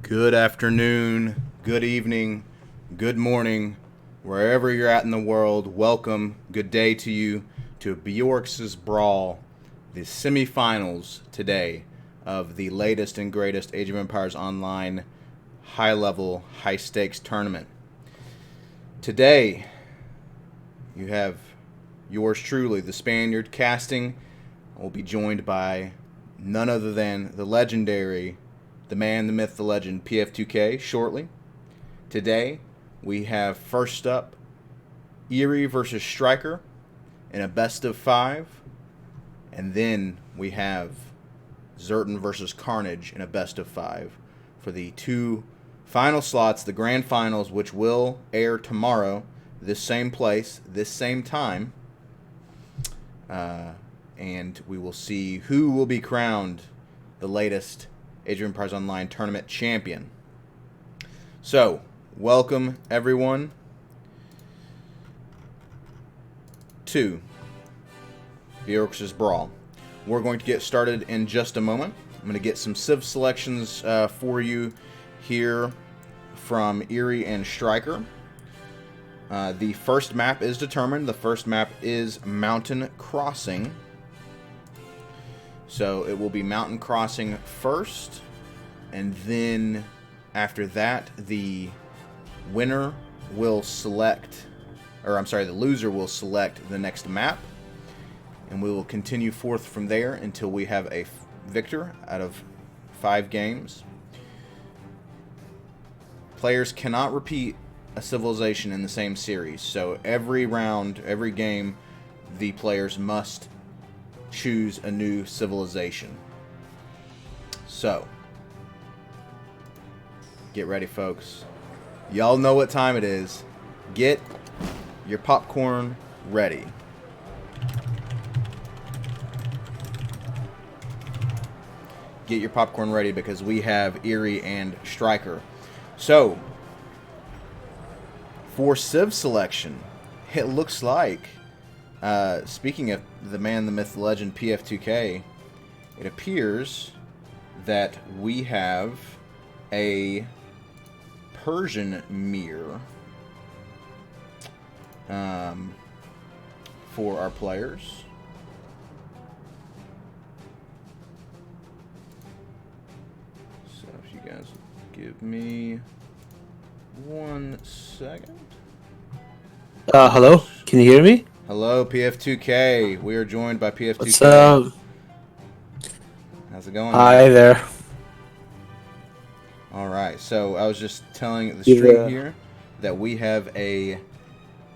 Good afternoon, good evening, good morning, wherever you're at in the world. Welcome, good day to you to Beorix's Brawl, the semifinals today of the latest and greatest Age of Empires Online high-level, high-stakes tournament. Today, you have yours truly, the Spaniard casting. Will be joined by none other than the legendary, the man, the myth, the legend, PF2K, shortly. Today, we have first up Eery versus Striker in a best of 5. And then we have Zertan versus Carnage in a best of 5 for the 2 final slots, the grand finals, which will air tomorrow, this same place, this same time. And we will see who will be crowned the latest Age of Empires Online tournament champion. So, welcome everyone to Beorix's Brawl. We're going to get started in just a moment. I'm going to get some civ selections for you here from Eery and Striker. The first map is determined. The first map is Mountain Crossing. So it will be Mountain Crossing first, and then after that, the winner will select, or I'm sorry, the loser will select the next map, and we will continue forth from there until we have a victor out of 5 games. Players cannot repeat a civilization in the same series, so every round, every game, the players must choose a new civilization. So, get ready, folks. Y'all know what time it is. Get your popcorn ready. Get your popcorn ready because we have Eery and Striker. So, for civ selection, it looks like, speaking of the man, the myth, the legend, PF2K, it appears that we have a Persian mirror for our players. So if you guys give me 1 second. Hello? Can you hear me? Hello, PF2K. We are joined by PF2K. What's up? How's it going? Hi there. Alright, so I was just telling the stream here that we have a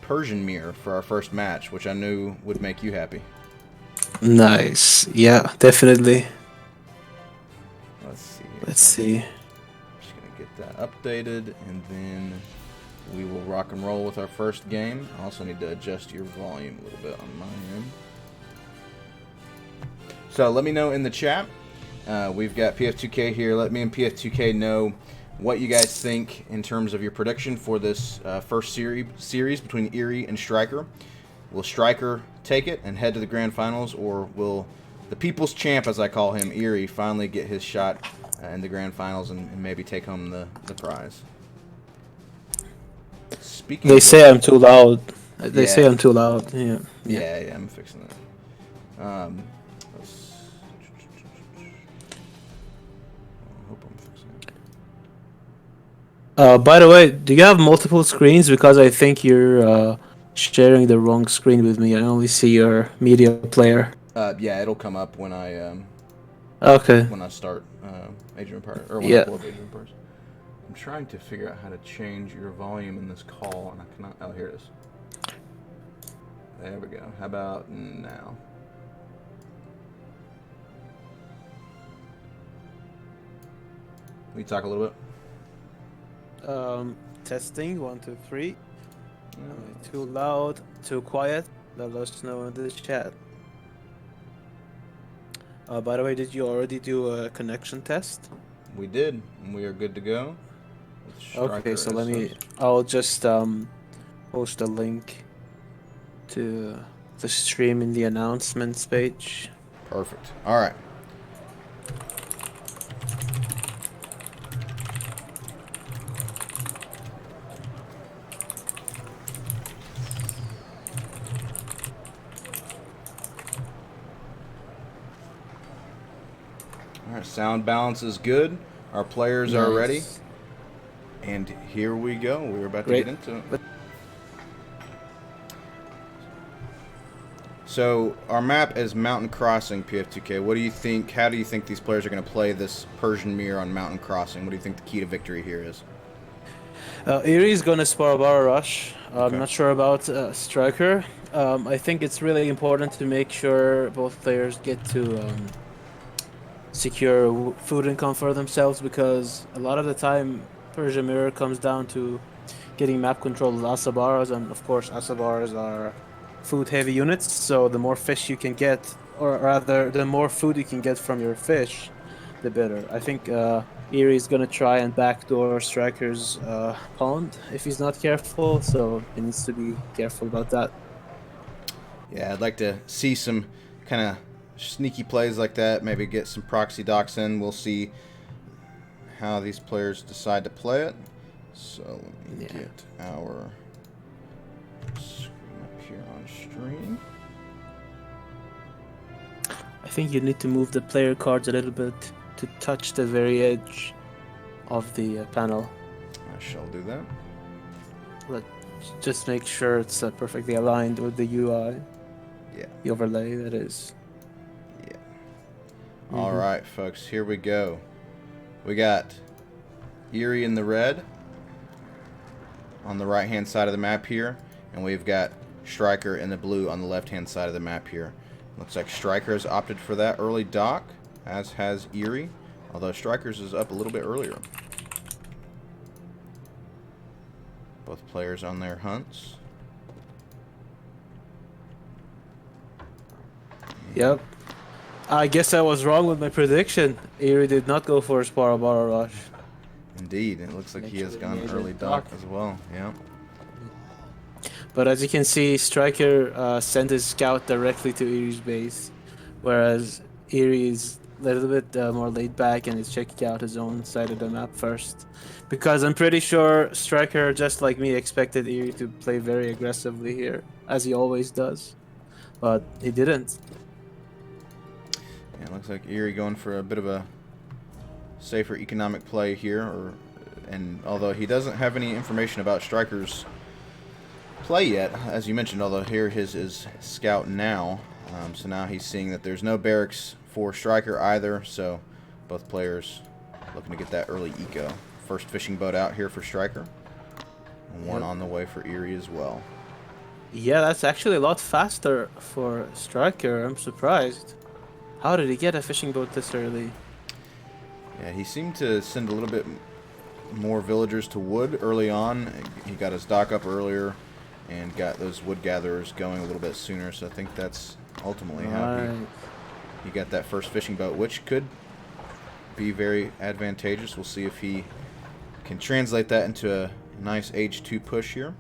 Persian mirror for our first match, which I knew would make you happy. Nice. Yeah, definitely. Let's see. Let's see. I'm just going to get that updated, and then we will rock and roll with our first game. I also need to adjust your volume a little bit on my end. So let me know in the chat. We've got PF2K here. Let me and PF2K know what you guys think in terms of your prediction for this first series between Eery and Striker. Will Striker take it and head to the grand finals, or will the people's champ, as I call him, Eery, finally get his shot in the grand finals and maybe take home the prize? Speaking They say I'm too loud. They say I'm too loud. Yeah. Yeah, I'm fixing that. I hope I'm fixing it. By the way, do you have multiple screens? Because I think you're sharing the wrong screen with me. I only see your media player. Yeah, it'll come up when I Okay. when I start Age of Empires, or when I pull up Age of Empires. I'm trying to figure out how to change your volume in this call, and I cannot. Oh, here it is. There we go. How about now? Can we talk a little bit? Testing 1, 2, 3. Too loud, too quiet. Let us know in the chat. By the way, did you already do a connection test? We did, and we are good to go. Okay, so I'll just post a link to the stream in the announcements page. Perfect. All right. Our sound balance is good. Our players are ready. And here we go. We're about to get into it. So our map is Mountain Crossing, PF2K. What do you think? How do you think these players are going to play this Persian Mirror on Mountain Crossing? What do you think the key to victory here is? Eery is gonna spar a Bar Rush. I'm not sure about Striker. I think it's really important to make sure both players get to secure food income for themselves, because a lot of the time Persian Mirror comes down to getting map control with Asabaras, and of course Asabaras are food heavy units, so the more fish you can get, or rather the more food you can get from your fish, the better. I think Eery is gonna try and backdoor Striker's pond if he's not careful, so he needs to be careful about that. Yeah, I'd like to see some kind of sneaky plays like that, maybe get some proxy docks in. We'll see how these players decide to play it. So let me get our screen up here on stream. I think you need to move the player cards a little bit to touch the very edge of the panel. I shall do that. But just make sure it's perfectly aligned with the UI. Yeah. The overlay, that is. Yeah. All right, folks, here we go. We got Eery in the red on the right-hand side of the map here, and we've got Striker in the blue on the left-hand side of the map here. Looks like Striker has opted for that early dock, as has Eery, although Striker's is up a little bit earlier. Both players on their hunts. Yep. I guess I was wrong with my prediction. Eery did not go for a Sparabara Rush. Indeed, it looks like he has gone early dock as well. Yeah. But as you can see, Striker sent his scout directly to Eery's base, whereas Eery is a little bit more laid back and is checking out his own side of the map first. Because I'm pretty sure Striker, just like me, expected Eery to play very aggressively here, as he always does. But he didn't. Yeah, it looks like Eery going for a bit of a safer economic play here, and although he doesn't have any information about Striker's play yet, as you mentioned, although here his is scout now, so now he's seeing that there's no Beorix for Striker either, so both players looking to get that early eco. First fishing boat out here for Striker, and one on the way for Eery as well. Yeah, that's actually a lot faster for Striker. I'm surprised. How did he get a fishing boat this early? Yeah, he seemed to send a little bit more villagers to wood early on. He got his dock up earlier and got those wood gatherers going a little bit sooner, so I think that's ultimately how he got that first fishing boat, which could be very advantageous. We'll see if he can translate that into a nice age 2 push here.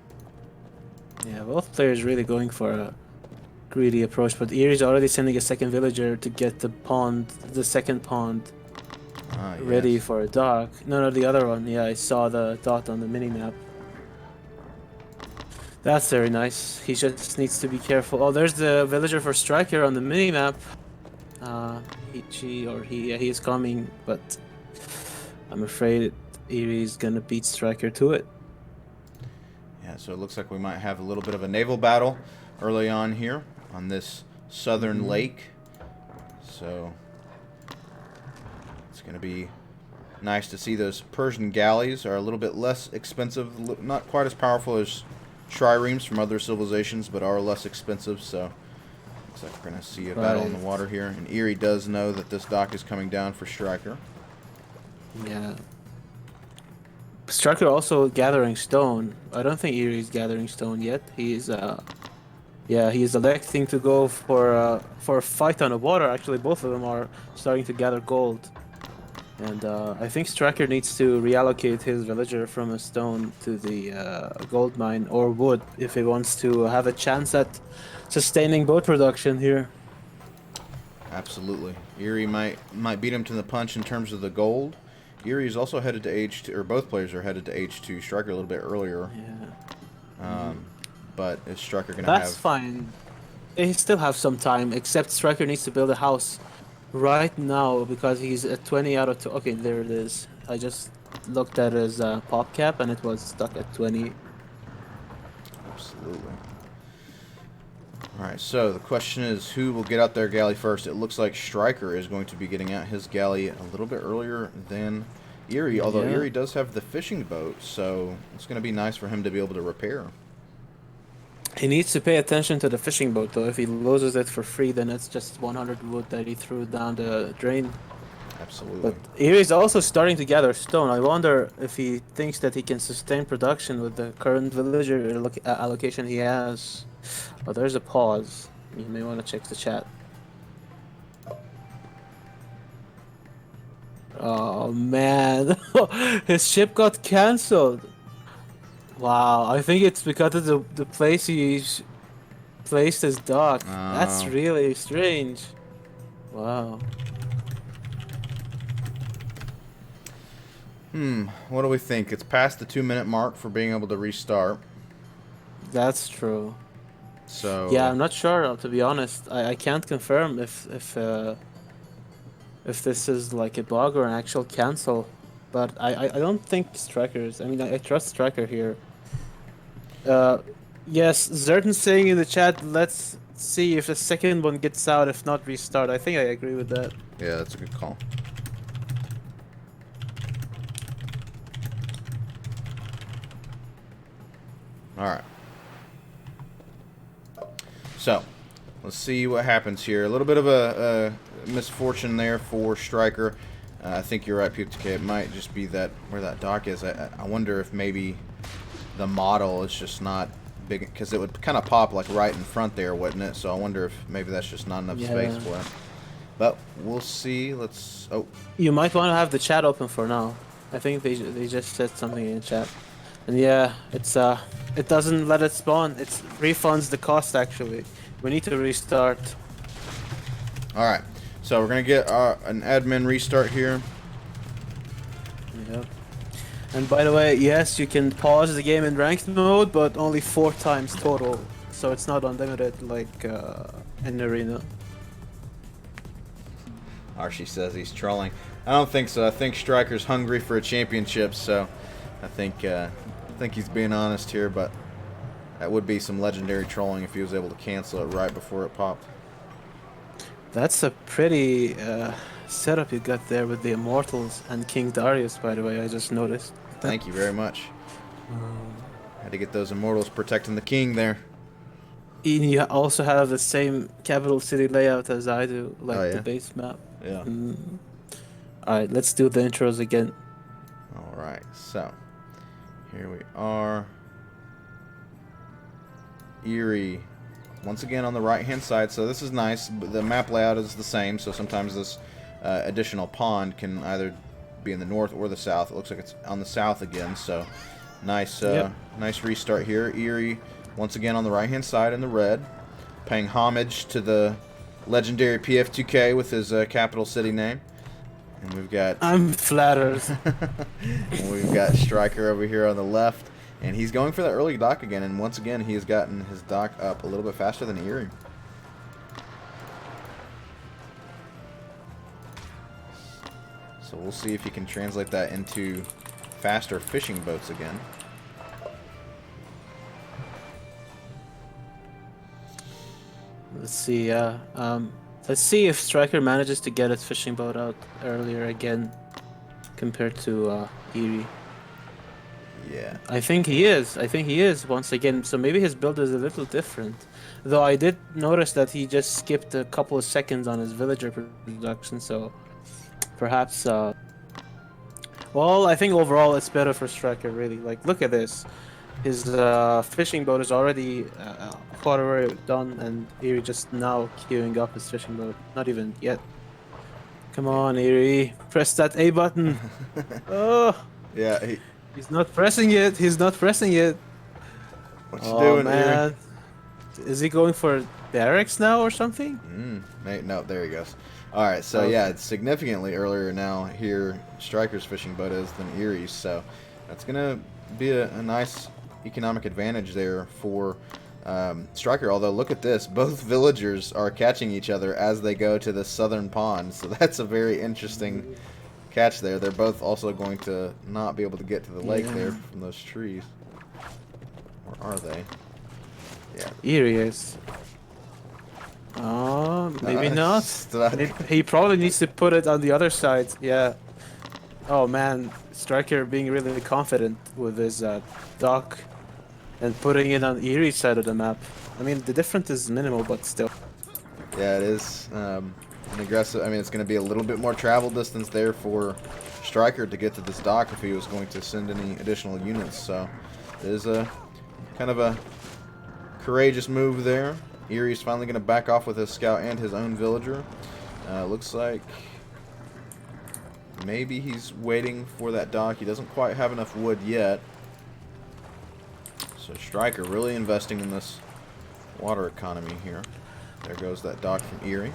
Yeah, both players really going for a greedy approach, but Eery's already sending a second villager to get the second pond ready for a dock. No, the other one. Yeah, I saw the dot on the mini-map. That's very nice. He just needs to be careful. Oh, there's the villager for Striker on the mini-map. He is coming, but I'm afraid Eery's gonna beat Striker to it. Yeah, so it looks like we might have a little bit of a naval battle early on here on this southern lake. So it's going to be nice to see those Persian galleys are a little bit less expensive, not quite as powerful as triremes from other civilizations, but are less expensive. So looks like we're going to see a battle in the water here. And Eery does know that this dock is coming down for Striker. Yeah. Striker also gathering stone. I don't think Eery's gathering stone yet. He's he's electing to go for a fight on the water. Actually, both of them are starting to gather gold. And I think Striker needs to reallocate his villager from a stone to the gold mine or wood if he wants to have a chance at sustaining boat production here. Absolutely. Eery might beat him to the punch in terms of the gold. Eery is also headed to age 2, or both players are headed to age 2. Striker a little bit earlier. Yeah. But is Striker going to have... That's fine. They still have some time, except Striker needs to build a house Right now, because he's at 20 out of 2. Okay, there it is. I just looked at his pop cap and it was stuck at 20. Absolutely. Alright, so the question is, who will get out their galley first? It looks like Striker is going to be getting out his galley a little bit earlier than Eery, although Yeah. Eery does have the fishing boat, so it's going to be nice for him to be able to repair. He needs to pay attention to the fishing boat, though. If he loses it for free, then it's just 100 wood that he threw down the drain. Absolutely. But Eerie's also starting to gather stone. I wonder if he thinks that he can sustain production with the current villager allocation he has. Oh, there's a pause. You may want to check the chat. Oh man, his ship got cancelled. Wow, I think it's because of the place he's placed his dock. That's Oh. really strange. Wow. What do we think? It's past the 2-minute mark for being able to restart. That's true. So Yeah, I'm not sure, to be honest. I can't confirm if this is like a bug or an actual cancel. But I don't think Strikers. I mean, I trust Striker here. Yes, Zerton's saying in the chat, let's see if the second one gets out, if not restart. I think I agree with that. yeah, that's a good call. Alright. So, let's see what happens here. A little bit of a misfortune there for Striker. I think you're right, PTK. It might just be that where that dock is. I wonder if maybe the model is just not big, because it would kind of pop like right in front there, wouldn't it? So I wonder if maybe that's just not enough space Yeah. for it. But we'll see. Let's. Oh, You might want to have the chat open for now. I think they just said something in chat. And yeah, it doesn't let it spawn. It refunds the cost actually. We need to restart. all right. So we're gonna get an admin restart here. Yep. And by the way, yes, you can pause the game in ranked mode, but only 4 times total. So it's not unlimited like in arena. Archie says he's trolling. I don't think so. I think Striker's hungry for a championship, so I think he's being honest here. But that would be some legendary trolling if he was able to cancel it right before it popped. That's a pretty setup you got there with the Immortals and King Darius, by the way, I just noticed. Thank you very much. Had to get those immortals protecting the king there. And you also have the same capital city layout as I do, like Oh, yeah? the base map. Yeah. Alright, let's do the intros again. All right. So here we are. Eery, once again on the right-hand side. So this is nice. The map layout is the same. So sometimes this additional pond can either be in the north or the south. It looks like it's on the south again. So nice, Yep. nice restart here. Eery, once again on the right-hand side in the red, paying homage to the legendary PF2K with his capital city name. And we've got I'm flattered. we've got Striker over here on the left, and he's going for the early dock again. And once again, he has gotten his dock up a little bit faster than Eery. So we'll see if he can translate that into faster fishing boats again. Let's see, let's see if Striker manages to get his fishing boat out earlier again compared to Eerie. Yeah. I think he is. I think he is once again. So maybe his build is a little different. Though I did notice that he just skipped a couple of seconds on his villager production. So perhaps. Well, I think overall it's better for Striker. Really, like look at this. His fishing boat is already quarter done, and Eerie just now queuing up his fishing boat. Not even yet. Come on, Eerie, press that A button. Oh. Yeah. He's not pressing it. He's not pressing it. What you Oh doing, man, is he going for Beorix now or something? No, there he goes. All right, so Okay. yeah, it's significantly earlier now here Striker's fishing boat is than Eerie's, so that's gonna be a nice economic advantage there for Striker, although look at this, both villagers are catching each other as they go to the southern pond, so that's a very interesting catch there. They're both also going to not be able to get to the lake there from those trees. Or are they? Yeah. Eery is. Oh, maybe not. He probably needs to put it on the other side. Yeah. Oh man, Striker being really confident with his dock and putting it on Eerie's side of the map. I mean, the difference is minimal, but still. Yeah, it is. An aggressive. I mean, it's going to be a little bit more travel distance there for Striker to get to this dock if he was going to send any additional units. So it is a kind of a courageous move there. Eerie's finally going to back off with his scout and his own villager. Looks like maybe he's waiting for that dock. He doesn't quite have enough wood yet. So Striker really investing in this water economy here. There goes that dock from Eery.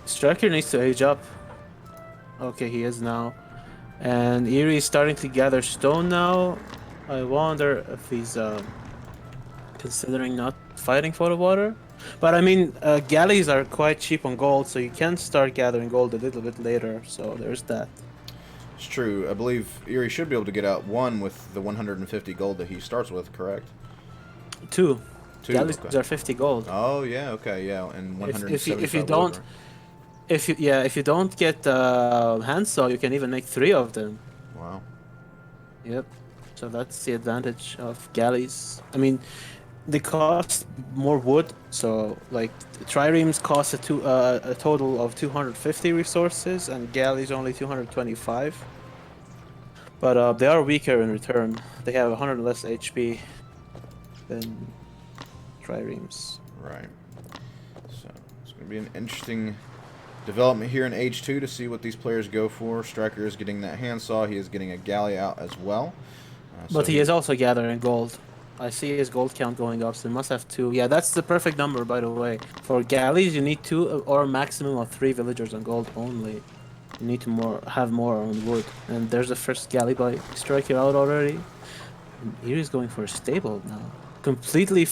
Striker needs to age up. Okay, he is now. And Eery is starting to gather stone now. I wonder if he's considering not fighting for the water. But I mean, galleys are quite cheap on gold, so you can start gathering gold a little bit later. So there's that. It's true. I believe Eery should be able to get out one with the 150 gold that he starts with, correct? Two. Galleys okay. are 50 gold. Oh yeah, okay, yeah, and 175 if you don't, gold, if you don't get handsaw, you can even make 3 of them. wow. Yep. So that's the advantage of galleys. I mean, they cost more wood. So like triremes cost a total of 250 resources, and galleys only 225. But they are weaker in return. They have 100 less HP than triremes. Right. So it's going to be an interesting development here in Age 2 to see what these players go for. Striker is getting that handsaw. He is getting a galley out as well. But he is also gathering gold. I see his gold count going up, so he must have 2. Yeah, that's the perfect number, by the way. For galleys, you need 2 or a maximum of 3 villagers on gold only. You need to have more on wood. And there's the first galley by Striker out already. And here he's going for a stable now. Completely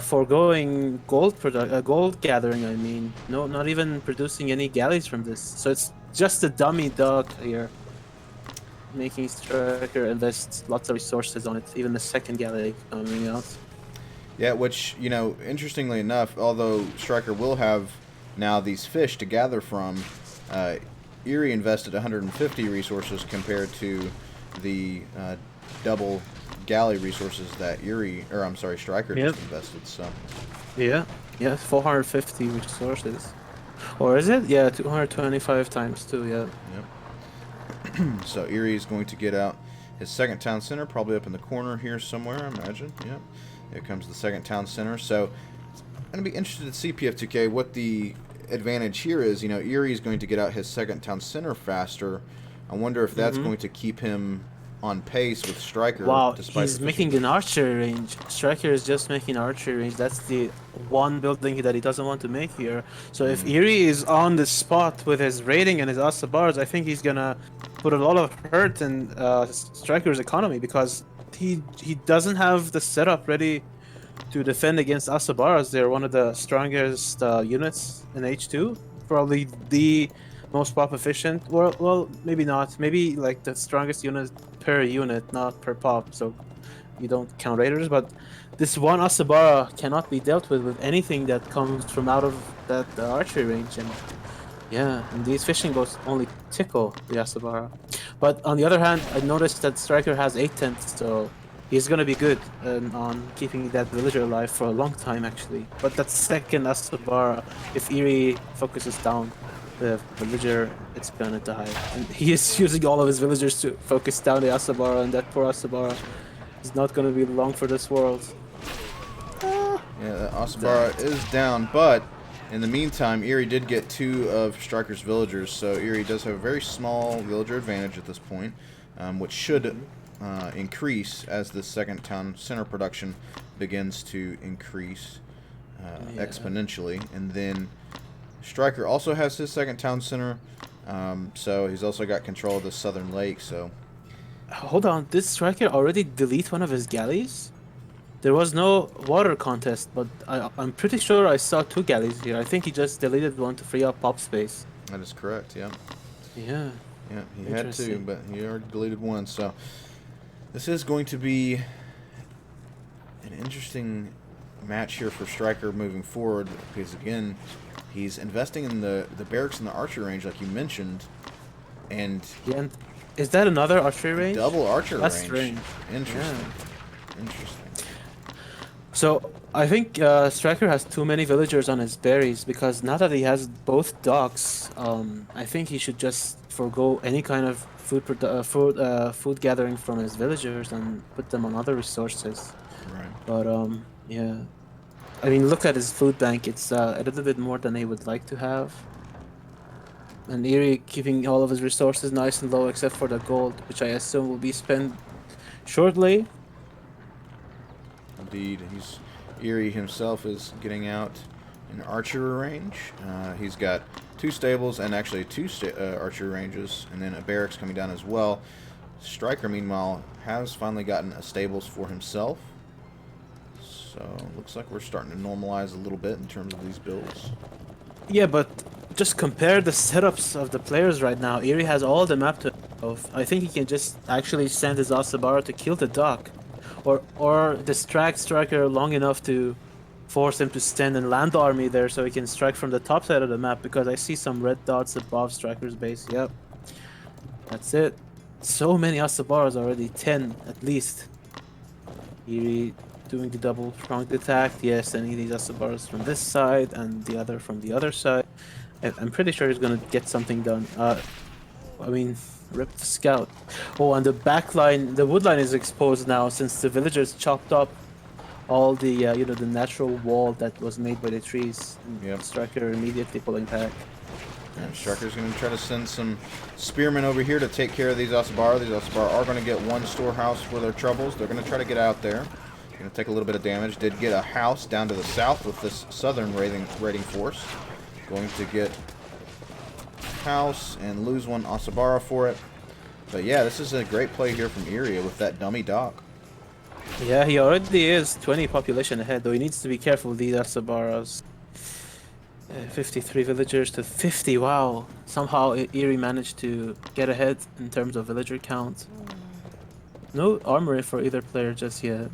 foregoing gold gathering, I mean. No, not even producing any galleys from this. So it's just a dummy dock here. Making Striker invest lots of resources on it, even the second galley coming out. Yeah, which, you know, interestingly enough, although Striker will have now these fish to gather from, Eery invested 150 resources compared to the double galley resources that Striker just invested. So yeah, 450 resources, or is it? Yeah, 225 times 2. Yeah. Yep. So Eery is going to get out his second town center, probably up in the corner here somewhere, I imagine. Yep. Here comes the second town center. So I'm going to be interested to see, PF2K, what the advantage here is. You know, Eery is going to get out his second town center faster. I wonder if that's going to keep him on pace with Striker. Wow, he's making an archery range. Striker is just making archery range. That's the one building that he doesn't want to make here. So if Eery is on the spot with his raiding and his Asabars, I think he's gonna put a lot of hurt in Striker's economy, because he doesn't have the setup ready to defend against Asabars. They're one of the strongest units in H2. Probably the most pop efficient. Well, maybe not. Maybe like the strongest unit per unit, not per pop. So you don't count raiders. But this one Asabara cannot be dealt with anything that comes from out of that archery range. And yeah, and these fishing boats only tickle the Asabara. But on the other hand, I noticed that Striker has 8 tents, so he's gonna be good on keeping that villager alive for a long time, actually. But that second Asabara, if Eery focuses down the villager, it's gonna die. And he is using all of his villagers to focus down the Asabara, and that poor Asabara is not gonna be long for this world. Yeah, the Asabara is down, but in the meantime, Eery did get 2 of Striker's villagers, so Eery does have a very small villager advantage at this point, which should increase as the second town center production begins to increase exponentially. And then Striker also has his second town center, so he's also got control of the southern lake. So hold on, did Striker already delete one of his galleys? There was no water contest, but I'm pretty sure I saw 2 galleys here. I think he just deleted one to free up pop space. That is correct, yeah. Yeah. Yeah, he had to, Interesting. but he already deleted one, so this is going to be an interesting match here for Striker moving forward, because again, he's investing in the Beorix and the archer range, like you mentioned, and Yeah. And is that another archery range? double archer That's range. strange. Interesting. Yeah. Interesting. So I think Striker has too many villagers on his berries because now that he has both docks, I think he should just forgo any kind of food gathering from his villagers and put them on other resources. Right. But yeah, I mean, look at his food bank. It's a little bit more than he would like to have. And Eery keeping all of his resources nice and low except for the gold, which I assume will be spent shortly. Indeed, Eery himself is getting out in archer range. He's got 2 stables and actually 2 archer ranges, and then a barracks coming down as well. Striker, meanwhile, has finally gotten a stables for himself. So looks like we're starting to normalize a little bit in terms of these builds. Yeah, but just compare the setups of the players right now. Eery has all the map to of. I think he can just actually send his Asabara to kill the dock. Or distract Striker long enough to force him to stand and land the army there so he can strike from the top side of the map, because I see some red dots above Striker's base. Yep. That's it. So many Asabaras already, 10 at least. Eery doing the double pronged attack. Yes, sending these Asabaras from this side and the other from the other side. I'm pretty sure he's gonna get something done. I mean, rip the scout. Oh, and the back line, the wood line is exposed now since the villagers chopped up all the, you know, the natural wall that was made by the trees. Yep. Striker immediately pulling back. And Striker's going to try to send some spearmen over here to take care of these Asabara. These Asabara are going to get 1 storehouse for their troubles. They're going to try to get out there. Going to take a little bit of damage. Did get a house down to the south with this southern raiding force. Going to get house and lose 1 Asabara for it. But yeah, this is a great play here from Eery with that dummy dock. Yeah, he already is 20 population ahead, though he needs to be careful with these Asabaras. 53 villagers to 50, wow. Somehow Eery managed to get ahead in terms of villager count. No armory for either player just yet.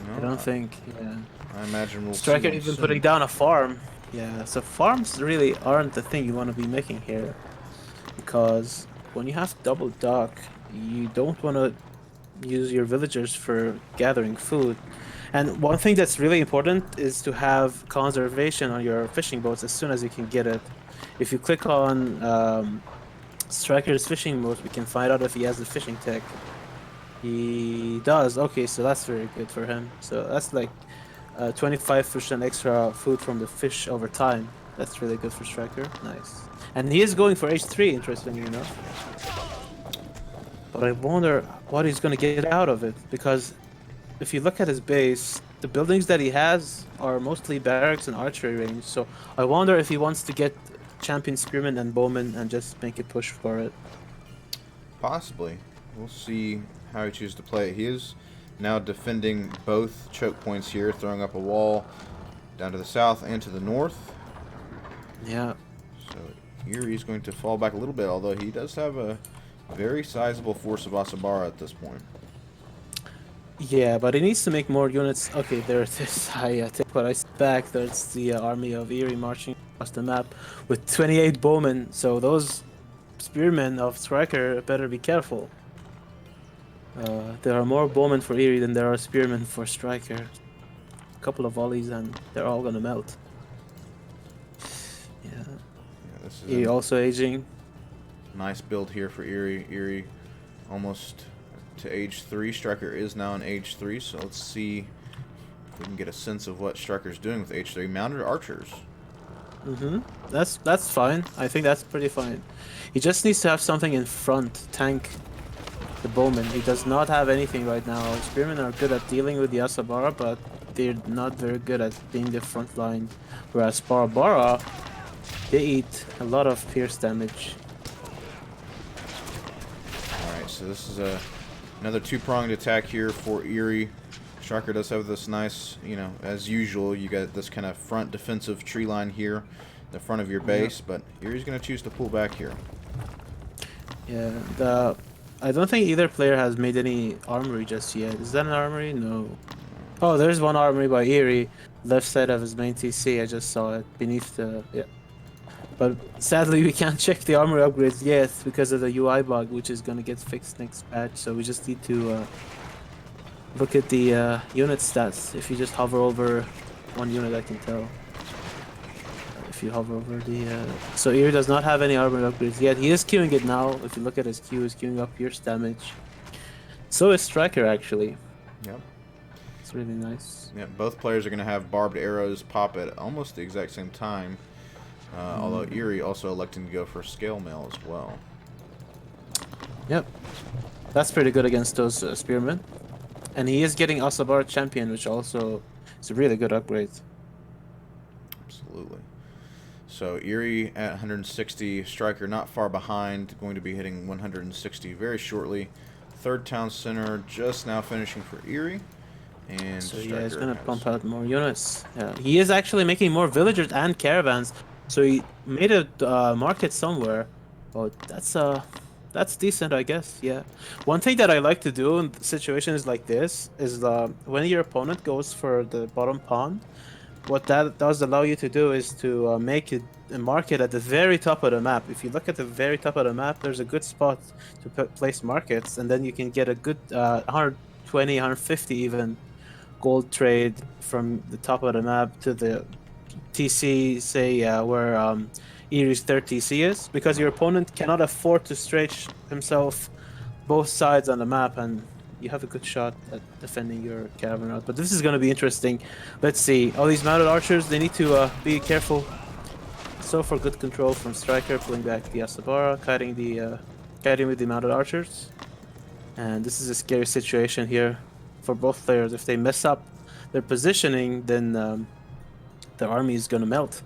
No, I don't think, yeah. I imagine we'll Striker see one even soon. putting down a farm. Yeah, so farms really aren't the thing you want to be making here. Because when you have double dock, you don't want to use your villagers for gathering food. And one thing that's really important is to have conservation on your fishing boats as soon as you can get it. If you click on Striker's fishing boat, we can find out if he has the fishing tech. He does. Okay, so that's very good for him. So that's like 25% extra food from the fish over time. That's really good for Striker. Nice. And he is going for H3, interestingly enough. But I wonder what he's going to get out of it, because if you look at his base, the buildings that he has are mostly barracks and archery range. So I wonder if he wants to get champion spearmen and bowmen and just make a push for it. Possibly. We'll see how he chooses to play. He is now defending both choke points here, throwing up a wall down to the south and to the north. Yeah. So Eery is going to fall back a little bit, although he does have a very sizable force of Asabara at this point. Yeah, but he needs to make more units. Okay, there it is. I take what I said back. There's the army of Eery marching across the map with 28 bowmen. So those spearmen of Striker better be careful. There are more bowmen for Eery than there are spearmen for Striker. A couple of volleys and they're all gonna melt. Yeah. This is Eery also aging. nice build here for Eery. Eery almost to age 3. Striker is now in age 3, so let's see if we can get a sense of what Striker's doing with age 3. Mounted archers. That's fine. I think that's pretty fine. He just needs to have something in front, tank the bowman. He does not have anything right now. Spearmen are good at dealing with the Asabara, but they're not very good at being the front line. Whereas Barabara, they eat a lot of pierce damage. Alright, so this is another 2-pronged attack here for Eery. Striker does have this nice, you know, as usual, you got this kind of front defensive tree line here, the front of your base, but Eery's going to choose to pull back here. Yeah, I don't think either player has made any armory just yet. Is that an armory? No. Oh, there's one armory by Eery, left side of his main TC. I just saw it beneath the But sadly, we can't check the armor upgrades yet because of the UI bug, which is gonna get fixed next patch. So we just need to look at the unit stats. If you just hover over one unit, I can tell. If you hover over the... So Eery does not have any armor upgrades yet. He is queuing it now. If you look at his queue, he's queuing up pierce damage. So is Striker, actually. Yep. It's really nice. Yeah, both players are going to have barbed arrows pop at almost the exact same time. Although Eery also electing to go for scale mail as well. Yep. That's pretty good against those spearmen. And he is getting Asabar champion, which also is a really good upgrade. Absolutely. So Eery at 160, Striker not far behind, going to be hitting 160 very shortly. Third town center just now finishing for Eery. And so Striker yeah, he's gonna pump out more units. Yeah, he is actually making more villagers and caravans. So he made a market somewhere. Oh, that's decent, I guess. Yeah. One thing that I like to do in situations like this is when your opponent goes for the bottom pawn, what that does allow you to do is to make it a market at the very top of the map. If you look at the very top of the map, there's a good spot to place markets, and then you can get a good 120, 150 even gold trade from the top of the map to the TC, say where Eery's third TC is, because your opponent cannot afford to stretch himself both sides on the map, and you have a good shot at defending your caravan route. But this is going to be interesting. Let's see. All these mounted archers, they need to be careful. So for good control from Striker, pulling back the Asabara, kiting with the mounted archers. And this is a scary situation here for both players. If they mess up their positioning, then the army is going to melt.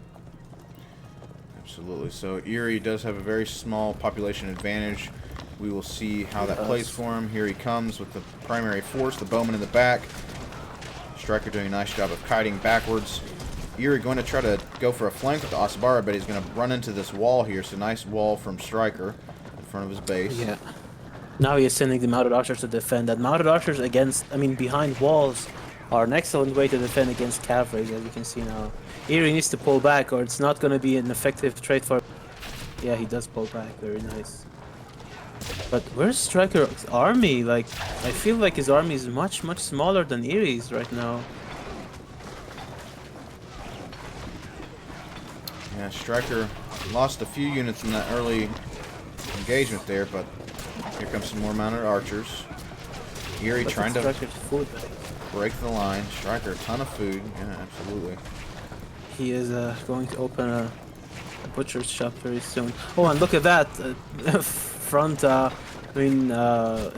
Absolutely. So Eery does have a very small population advantage. We will see how that plays for him. Here he comes with the primary force, the bowman in the back. Striker doing a nice job of kiting backwards. Eery going to try to go for a flank with the Asabara, but he's going to run into this wall here. So nice wall from Striker in front of his base. Yeah. Now he is sending the mounted archers to defend. That mounted archers behind walls are an excellent way to defend against cavalry, as you can see now. Eery needs to pull back, or it's not going to be an effective trade for... Yeah, he does pull back. Very nice. But where's Striker's army? Like, I feel like his army is much, much smaller than Eery's right now. Yeah, Striker lost a few units in that early engagement there, but here comes some more mounted archers. Eery trying to break the line. Striker, a ton of food. Yeah, absolutely. He is going to open a butcher's shop very soon. Oh, and look at that! Front,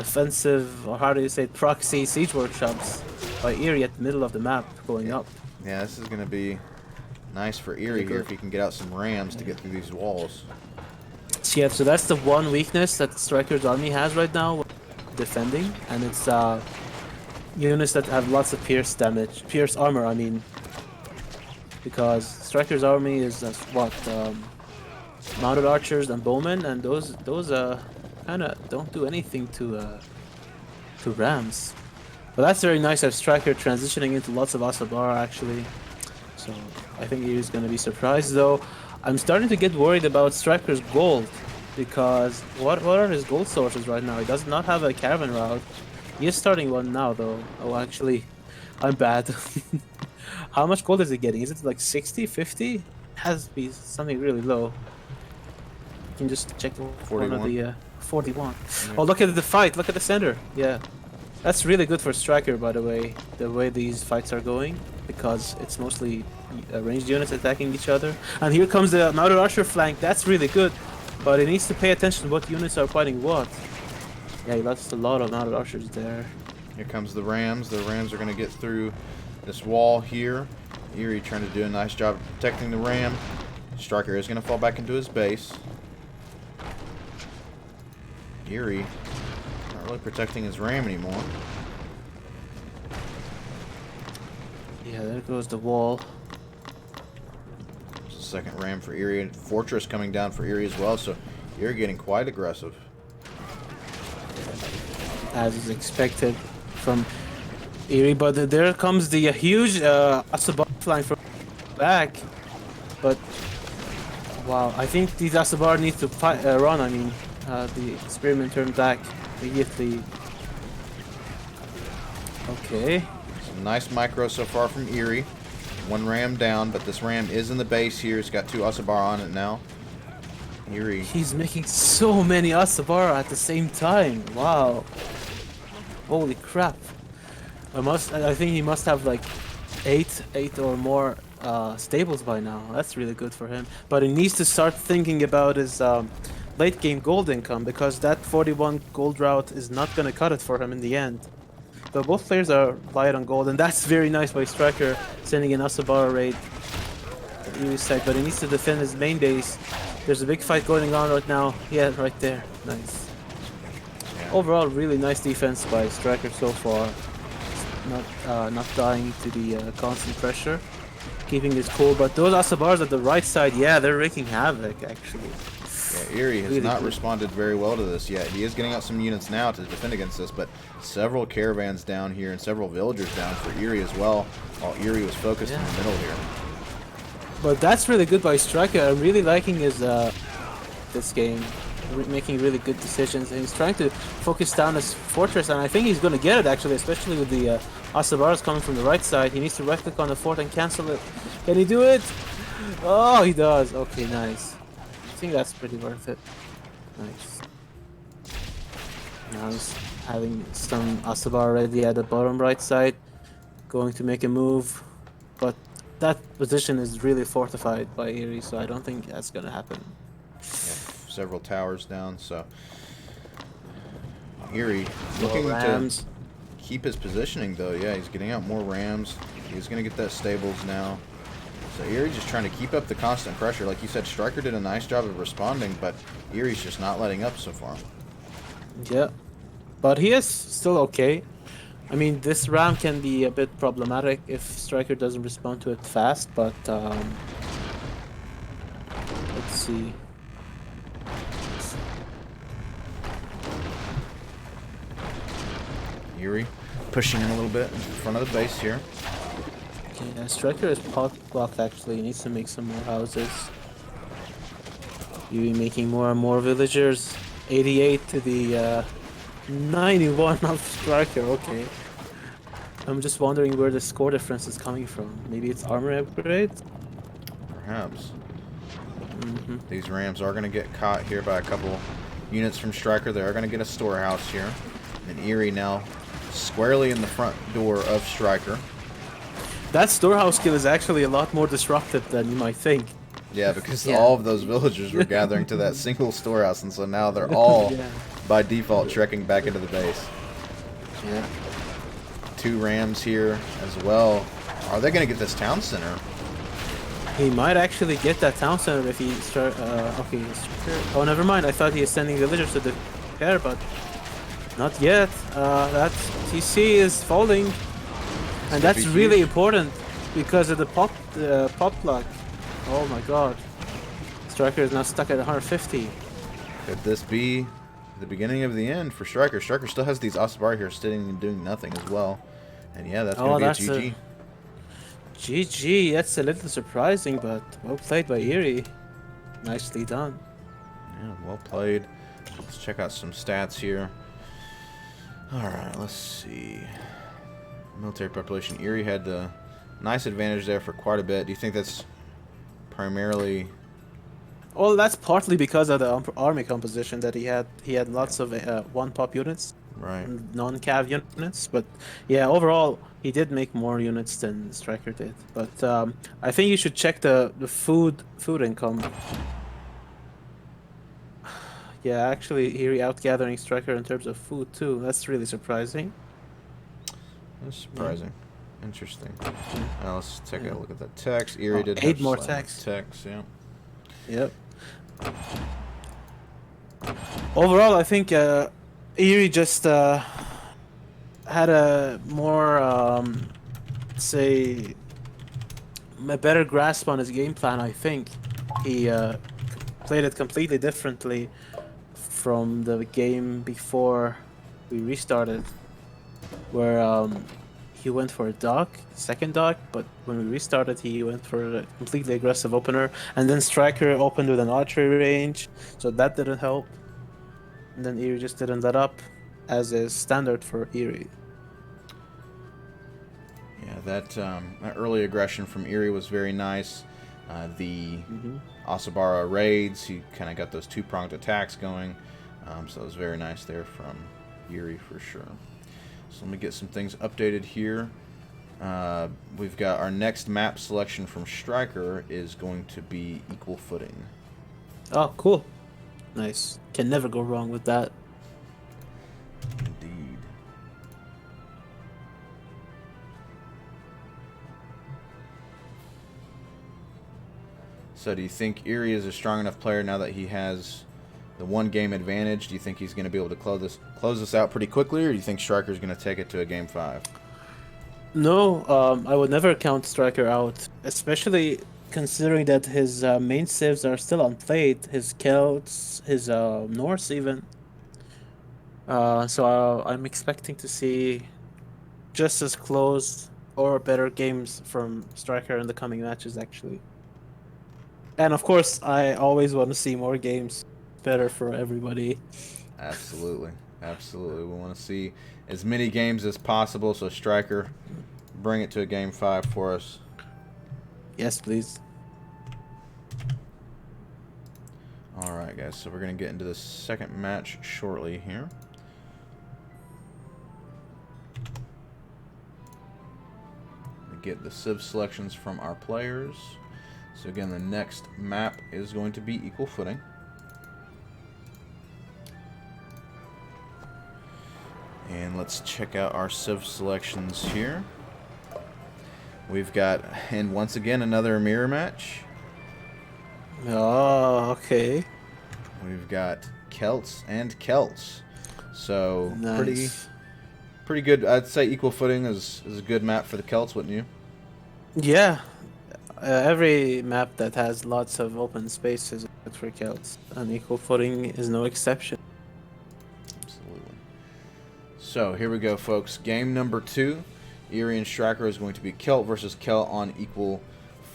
offensive, or how do you say it, proxy siege workshops by Eery at the middle of the map going up. Yeah, this is going to be nice for Eery here if he can get out some rams to get through these walls. Yeah, so that's the one weakness that Striker's army has right now, defending, and it's units that have lots of pierce damage, pierce armor, I mean, because Striker's army is mounted archers and bowmen, and those kind of don't do anything to rams. But that's very nice of Striker transitioning into lots of Asabara actually. So I think he is going to be surprised, though. I'm starting to get worried about Striker's gold, because what are his gold sources right now? He does not have a caravan route. He is starting one now, though. Oh, actually, I'm bad. How much gold is he getting? Is it like 60, 50? It has to be something really low. You can just check 41. One of the 41. Yeah. Oh, look at the fight. Look at the center. Yeah. That's really good for Striker, by the way these fights are going, because it's mostly ranged units attacking each other. And here comes the mounted archer flank. That's really good, but he needs to pay attention to what units are fighting what. Yeah, he lost a lot of mounted archers there. Here comes the rams. The rams are going to get through this wall here. Eery trying to do a nice job of protecting the ram. Striker is going to fall back into his base. Eery not really protecting his ram anymore. Yeah, there goes the wall. There's a second ram for Eery, and Fortress coming down for Eery as well, so Eery getting quite aggressive. As is expected from Eery, but there comes the huge Asabar flying from back. But wow, I think these Asabar needs to fight, run. I mean, the experiment turned back immediately. Okay. Some nice micro so far from Eery. One ram down, but this ram is in the base here. It's got 2 Asabar on it now. Eery. He's making so many Asabar at the same time. Wow. Holy crap. I think he must have like eight or more stables by now. That's really good for him. But he needs to start thinking about his late game gold income, because that 41 gold route is not going to cut it for him in the end. So both players are light on gold, and that's very nice by Striker, sending an Asabar raid at Eery's side, but he needs to defend his main base. There's a big fight going on right now. Yeah, right there. Nice. Yeah. Overall, really nice defense by Striker so far. Not dying to the constant pressure, keeping his cool. But those Asabars at the right side, yeah, they're wreaking havoc actually. Yeah, Eery has Really not good. responded very well to this yet. He is getting out some units now to defend against this, but several caravans down here and several villagers down for Eery as well, while Eery was focused in the middle here. But that's really good by Striker. I'm really liking his this game, making really good decisions, and he's trying to focus down his fortress, and I think he's going to get it actually, especially with the Asabars coming from the right side. He needs to right click on the fort and cancel it. Can he do it? Oh, he does. Okay, nice. I think that's pretty worth it. Nice. Now he's having some Asabar ready at the bottom right side, going to make a move, but that position is really fortified by Eery, so I don't think that's gonna happen. Yeah, several towers down, so Eery looking Rams. to keep his positioning though. Yeah, he's getting out more rams. He's gonna get that stables now. So Eery's just trying to keep up the constant pressure. Like you said, Striker did a nice job of responding, but Eery's just not letting up so far. Yeah, but he is still okay. I mean, this ram can be a bit problematic if Striker doesn't respond to it fast, but let's see. Eery pushing in a little bit in front of the base here. Yeah, Striker is blocked actually. He needs to make some more houses. You making more and more villagers. 88 to the 91 of Striker. Okay. I'm just wondering where the score difference is coming from. Maybe it's armor upgrade? Perhaps. These rams are going to get caught here by a couple units from Striker. They are going to get a storehouse here. And Eery now squarely in the front door of Striker. That storehouse skill is actually a lot more disruptive than you might think. Yeah, because Yeah. all of those villagers were gathering to that single storehouse, and so now they're all, Yeah. by default, trekking back into the base. Yeah. 2 rams here as well. Are they going to get this town center? He might actually get that town center if he start. Okay. Oh, never mind. I thought he was sending villagers to the repair, but not yet. That TC is falling, and that's be really huge. important because of the pop block. Oh my God. Striker is now stuck at 150. Could this be the beginning of the end for Striker? Striker still has these Asabar here sitting and doing nothing as well. And yeah, that's going to be a GG. GG. That's a little surprising, but well played by Eery. Nicely done. Yeah, well played. Let's check out some stats here. Alright, let's see. Military population. Eery had the nice advantage there for quite a bit. Do you think that's primarily... Well, that's partly because of the army composition that he had. He had lots of one-pop units, Right. non-cav units, but yeah, overall he did make more units than Striker did. But I think you should check the food income. Yeah, actually, Eery outgathering Striker in terms of food too. That's really surprising. That's surprising. Interesting. Now let's take a look at the text. Eery did 8 have more slightly text. Text, yeah. Yep. Overall, I think Eery just had a more, say, a better grasp on his game plan. I think he played it completely differently from the game before we restarted, where he went for a dock, second dock, but when we restarted, he went for a completely aggressive opener, and then Striker opened with an archery range, so that didn't help. And then Eery just didn't let up, as is standard for Eery. Yeah, that early aggression from Eery was very nice. The Asabara raids, he kind of got those two-pronged attacks going. So it was very nice there from Eery for sure. So let me get some things updated here. We've got our next map selection from Striker is going to be Equal Footing. Oh, cool. Nice. Can never go wrong with that. Indeed. So do you think Eery is a strong enough player now that he has the one game advantage? Do you think he's going to be able to close this out pretty quickly, or do you think Striker's going to take it to a game 5? No, I would never count Striker out, especially considering that his main civs are still unplayed, his Celts, his Norse even. So I'm expecting to see just as close or better games from Striker in the coming matches, actually. And of course, I always want to see more games. Better for everybody. Absolutely. Absolutely. We want to see as many games as possible, so Striker, bring it to a game 5 for us. Yes, please. Alright, guys, so we're going to get into the second match shortly here. Get the civ selections from our players. So again, the next map is going to be Equal Footing. And let's check out our civ selections here. We've got, and once again, another mirror match. Oh, okay. We've got Celts and Celts. So Nice. pretty good. I'd say Equal Footing is a good map for the Celts, wouldn't you? Yeah. Every map that has lots of open spaces is good for Celts, and Equal Footing is no exception. Absolutely. So here we go, folks. Game number 2. Eery and Striker is going to be Celt versus Celt on Equal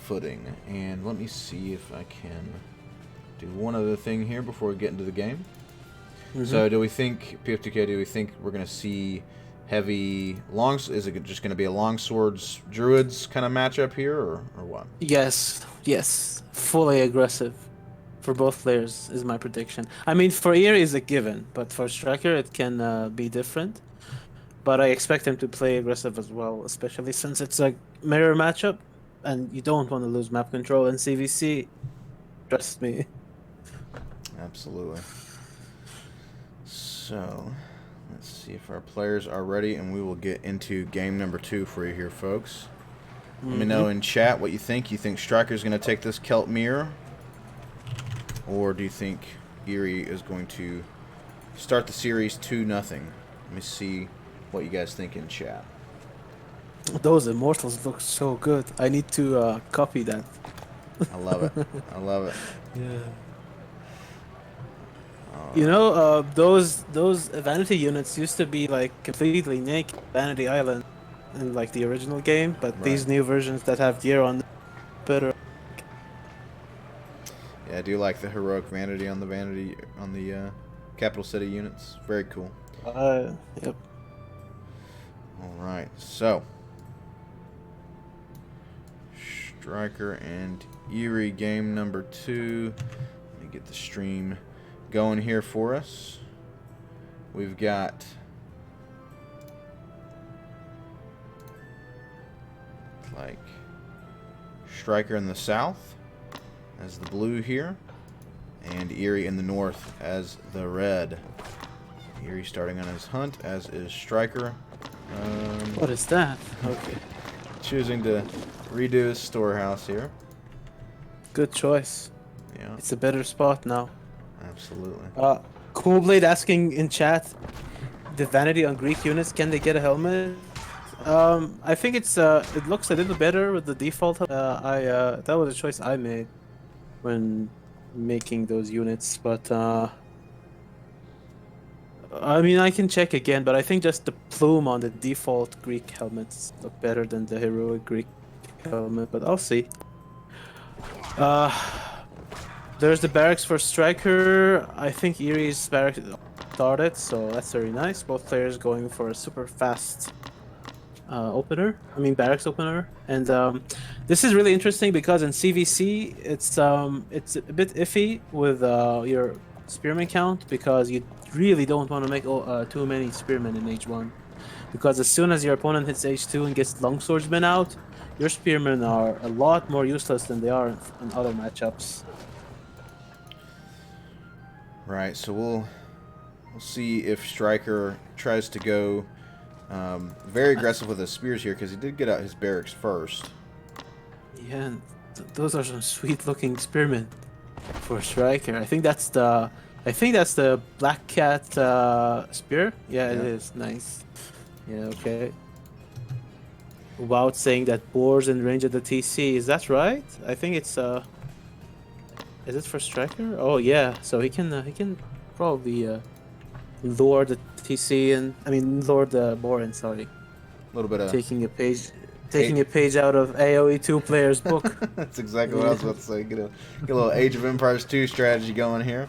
Footing. And let me see if I can do one other thing here before we get into the game. So do we think, PFTK, do we think we're going to see heavy longs? Is it just going to be a longswords druids kind of matchup here, or what? Yes, fully aggressive for both players is my prediction. I mean, for Eery is a given, but for Striker it can be different. But I expect him to play aggressive as well, especially since it's a mirror matchup, and you don't want to lose map control in CVC. Trust me. Absolutely. So, let's see if our players are ready, and we will get into game number 2 for you here, folks. Let me know in chat what you think. You think Striker's going to take this Celt mirror? Or do you think Eery is going to start the series 2-0? Let me see what you guys think in chat. Those immortals look so good. I need to copy that. I love it. I love it. Yeah. You know, those vanity units used to be like completely naked Vanity Island in like the original game, but these new versions that have gear on better. Yeah, I do like the heroic vanity on the capital city units. Very cool. Yep. All right, so Striker and Eery game number 2. Let me get the stream going here for us. We've got like Striker in the south as the blue here, and Eery in the north as the red. Eery starting on his hunt, as is Striker. What is that? Okay. Choosing to redo his storehouse here. Good choice. Yeah, It's a better spot now. absolutely. Coolblade asking in chat, the vanity on Greek units, can they get a helmet? I think it looks a little better with the default. That was a choice I made when making those units, but I mean I can check again, but I think just the plume on the default Greek helmets look better than the heroic Greek helmet, but I'll see. Uh, there's the barracks for striker. I think Eerie's barracks started, so that's very nice. Both players going for a super fast opener. I mean barracks opener, and this is really interesting because in CVC it's a bit iffy with your spearman count because you really don't want to make too many spearmen in H1 because as soon as your opponent hits H2 and gets longswordsmen out, your spearmen are a lot more useless than they are in other matchups. Right, so we'll see if Striker tries to go very aggressive with his spears here because he did get out his barracks first. Yeah, and those are some sweet-looking spearmen for striker. I think that's the black cat spear. Yeah, it is nice. Yeah, okay. About saying that boars in range of the TC, is that right? I think it's is it for striker? Oh yeah, so he can probably lure the TC and I mean lure the boar in. Sorry, A little bit of taking a page out of AOE 2 player's book. That's exactly what I was about to say. Get a little Age of Empires 2 strategy going here.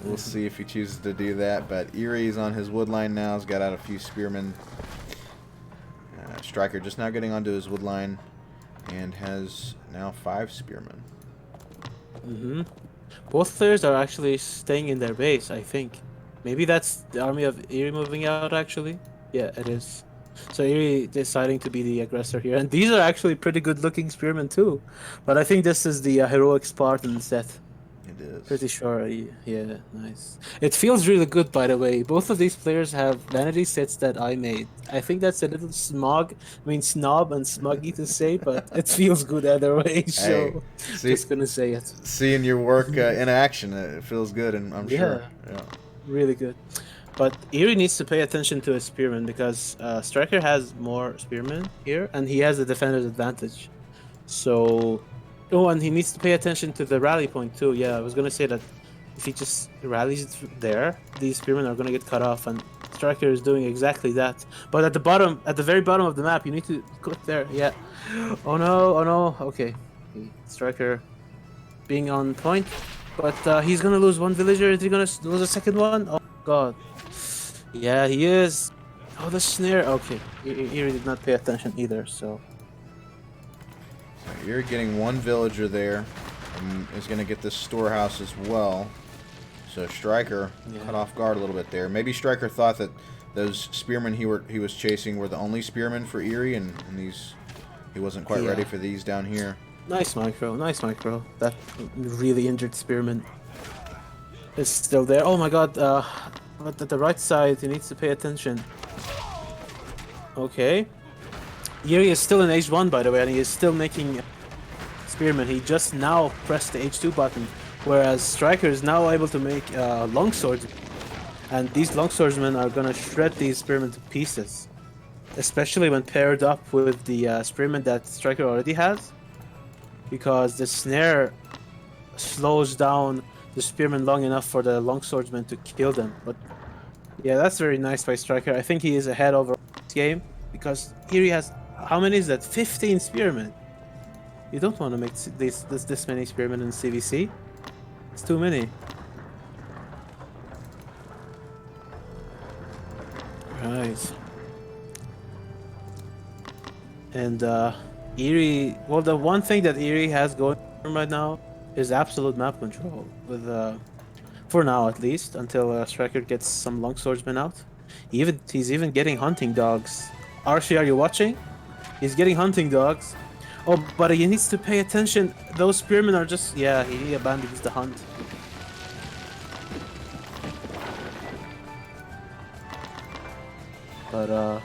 We'll see if he chooses to do that. But Eery's on his wood line now. He's got out a few spearmen. Striker just now getting onto his wood line and has now 5 spearmen. Both players are actually staying in their base, I think. Maybe that's the army of Eery moving out, actually. Yeah, it is. So Eery deciding to be the aggressor here. And these are actually pretty good-looking spearmen, too. But I think this is the heroic Spartan set. It is. Pretty sure, yeah, nice. It feels really good, by the way. Both of these players have vanity sets that I made. I think that's a little snob and smuggy to say, but it feels good either way, so just gonna say it. Seeing your work in action, it feels good, and I'm sure. Yeah. Really good. But Eery needs to pay attention to his spearmen because Striker has more spearmen here, and he has a defender's advantage. So... Oh, and he needs to pay attention to the rally point too. Yeah, I was gonna say that if he just rallies there, these spearmen are gonna get cut off, and Striker is doing exactly that. But at the very bottom of the map, you need to click there. Yeah. Oh no. Okay. Striker being on point, but he's gonna lose one villager. Is he gonna lose a second one? Oh god. Yeah, he is. Oh, the snare. Okay, Eery did not pay attention either, so. You're getting one villager there, and is going to get this storehouse as well. So Striker caught off guard a little bit there. Maybe Striker thought that those spearmen he was chasing were the only spearmen for Eery, and he wasn't quite ready for these down here. Nice micro. That really injured spearman is still there. Oh my god, but at the right side, he needs to pay attention. Okay. Eery is still in H1, by the way, and he is still making spearmen. He just now pressed the H2 button, whereas Striker is now able to make longswords. And these longswordsmen are gonna shred these spearmen to pieces. Especially when paired up with the spearmen that Striker already has. Because the snare slows down the spearmen long enough for the longswordsmen to kill them. But yeah, that's very nice by Striker. I think he is ahead over this game. Because Eery has... How many is that? 15 spearmen. You don't want to make this many spearmen in CVC. It's too many. Right. And Eery... Well, the one thing that Eery has going right now is absolute map control. With for now, at least, until Striker gets some longswordsmen out. He's even getting hunting dogs. Archie, are you watching? He's getting hunting dogs. Oh, but he needs to pay attention. Those spearmen are just... Yeah, he abandons the hunt. But,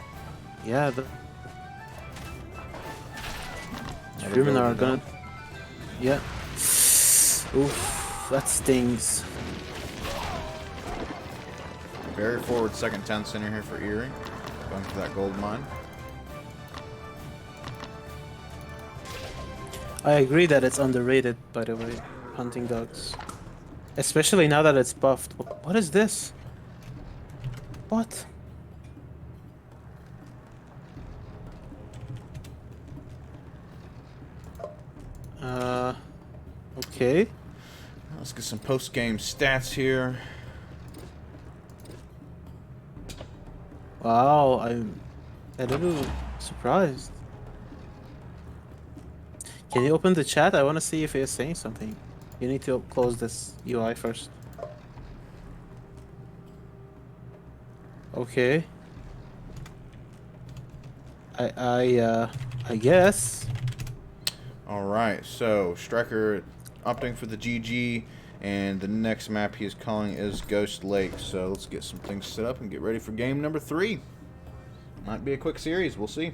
yeah, the spearmen are gonna... Yeah. Oof, that stings. Very forward second 10 center here for Eery. Going for that gold mine. I agree that it's underrated, by the way, hunting dogs. Especially now that it's buffed. What is this? What? Uh, okay. Let's get some post-game stats here. Wow, I'm a little surprised. Can you open the chat? I want to see if it's saying something. You need to close this UI first. Okay. I guess. All right, so Striker opting for the GG, and the next map he is calling is Ghost Lake. So let's get some things set up and get ready for game number 3. Might be a quick series. We'll see.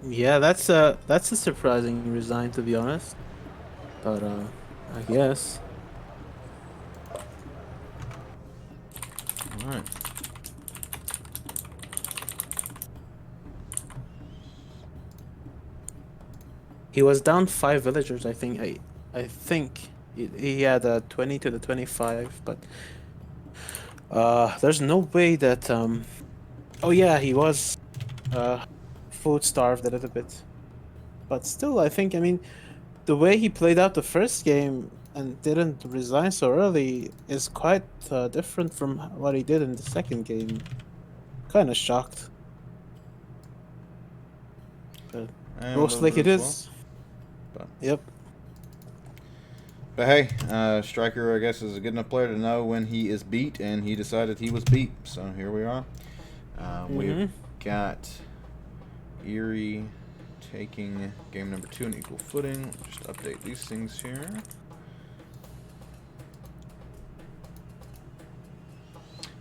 Yeah, that's a surprising resign, to be honest. But I guess. All right. He was down 5 villagers, I think. I think he had a 20 to the 25, but there's no way that oh yeah, he was food starved a little bit. But still, I mean, the way he played out the first game and didn't resign so early is quite different from what he did in the second game. Kind of shocked. But most like it is. But. Yep. But hey, Striker, I guess, is a good enough player to know when he is beat, and he decided he was beat. So here we are. We've got Eery taking game number 2 in equal footing. Just update these things here.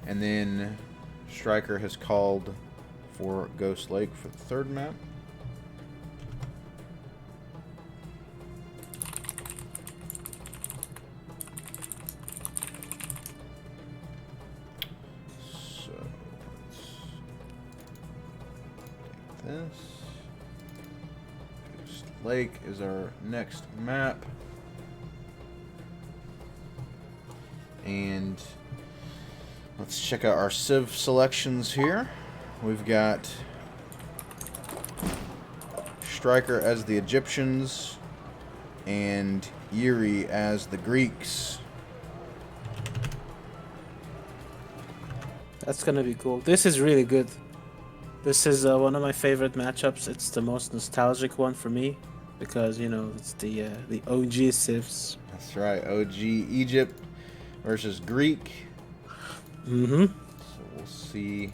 And then Striker has called for Ghost Lake for the third map. So let's take this. Ghost Lake is our next map. And let's check out our Civ selections here. We've got Striker as the Egyptians and Eery as the Greeks. That's gonna be cool. This is really good. This is one of my favorite matchups. It's the most nostalgic one for me because, you know, it's the OG Civs. That's right, OG Egypt versus Greek. Mm-hmm. So we'll see.